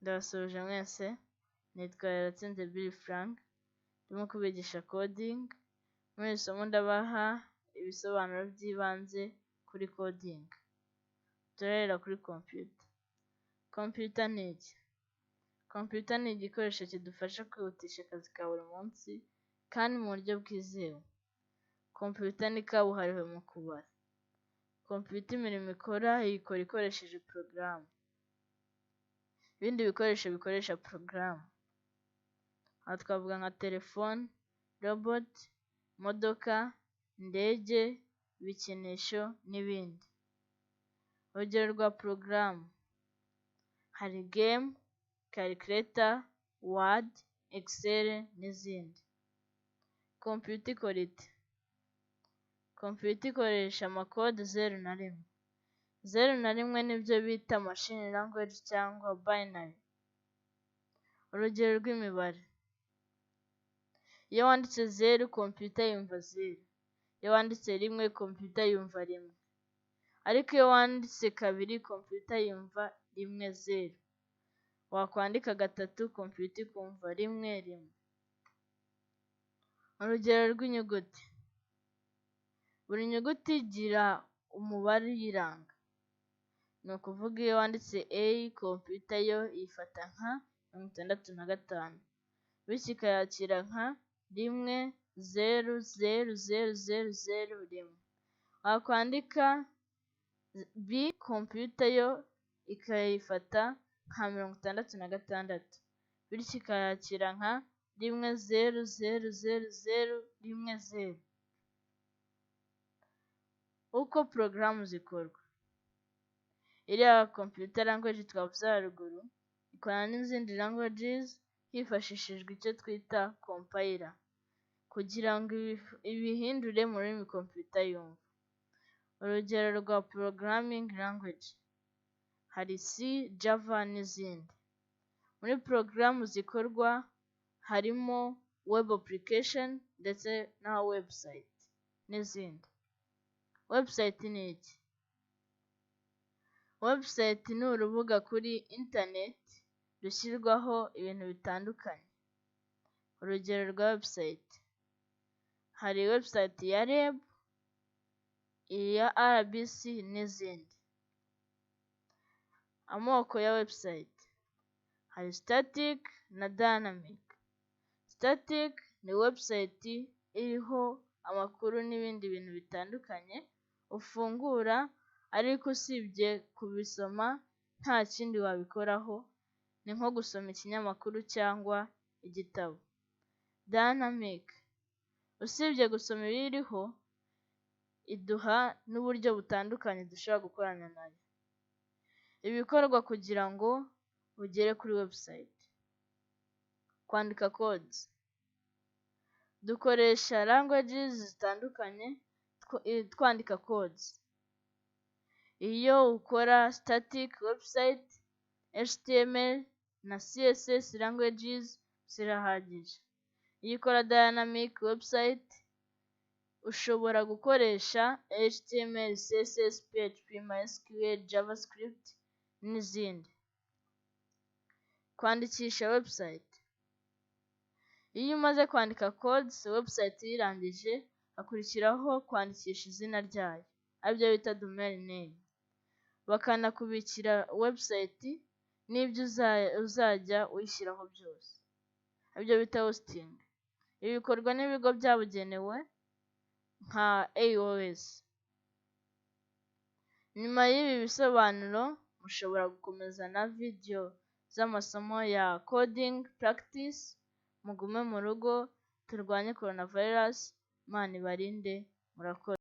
Ndabasuhuje mwese, nitwa Yaratsinze Billy Frank, ndimo kubigisha coding. Muri iri somo ndabaha ibisobanuro by'ibanze kuri coding. Turahera kuri computer. Computer ni iki? Computer ni igikoresho kidufasha kwihutisha akazi ka buri munsi kandi mu buryo bwizewe. Computer ni kabuhariwe mu kubara. Computer imirimo ikora ikoresheje porogaramu. Ibindi bikoresho bikoresha porogaramu, aha twavuga nka telefone, robot, imodoka, indege, ibikinisho n'ibindi. Urugero rwa porogaramu hari game, calculator, word, excel n'izindi. Computer ikora ite? Computer ikoresha amakode 0 na 1. 0 na 1 nibyo bita machine language cyangwa binary. Urugero rw'imibare: iyo wanditse 0 computer yumva 0, iyo wanditse 1 computer yumva 1, ariko iyo wanditse 2 computer yumva 1 0, wakwandika 3 computer ikumva 1 1. Urugero rw'inyuguti: buri nyuguti igira umubare uyiranga, ni ukuvuga iyo wanditse A computer yo yifata nka 65, bityo ikayakira nka 1 0 0 0 0 0 1. Wakwandika B computer yo ikayifata nka 66, bityo ikayakira nka 1 0 0 0 0 1 0. Uko porogaramu zikorwa: iriya computer language twavuze haruguru ikorana n'izindi languages hifashishijwe icyo twita compiler kugira ngo ibihindure mu rurimi computer yumva. Urugero rwa programming language hari C, Java n'izindi. Muri porogaramu zikorwa harimo web application ndetse na website n'izindi. Website ni iki? Website ni urubuga kuri internet rushyirwaho ibintu bitandukanye. Urugero rwa website hari website ya REB, iya RBC n'izindi. Amoko ya website hari static na dynamic. Static ni website iriho amakuru n'ibindi bintu bitandukanye ufungura, ariko usibye kubisoma nta kindi wabikoraho, ni nko gusoma ikinyamakuru cyangwa igitabo. Dynamic usibye gusoma ibiriho iduha n'uburyo butandukanye dushobora gukorana nayo. Ibikorwa kugira ngo ugere kuri website: kwandika codes. Dukoresha languages zitandukanye twandika codes. Iyo ukora static website, HTML na CSS languages zirahagije. Iyo ukora dynamic website ushobora gukoresha HTML, CSS, PHP, MySQL, JavaScript n'izindi. Kwandikisha website: iyo umaze kwandika codes website uyirangije hakurikiraho kwandikisha izina ryayo, aribyo bita domain name. Bakanakubikira website n'ibyo uzajya uyishyiraho byose, aribyo bita hosting. Ibi bikorwa n'ibigo byabugenewe nka AOS. Nyuma y'ibi bisobanuro mushobora gukomeza na video z'amasomo ya coding practice. Mugume mu rugo, turwanye coronavirus. Imana ibarinde. Murakoze.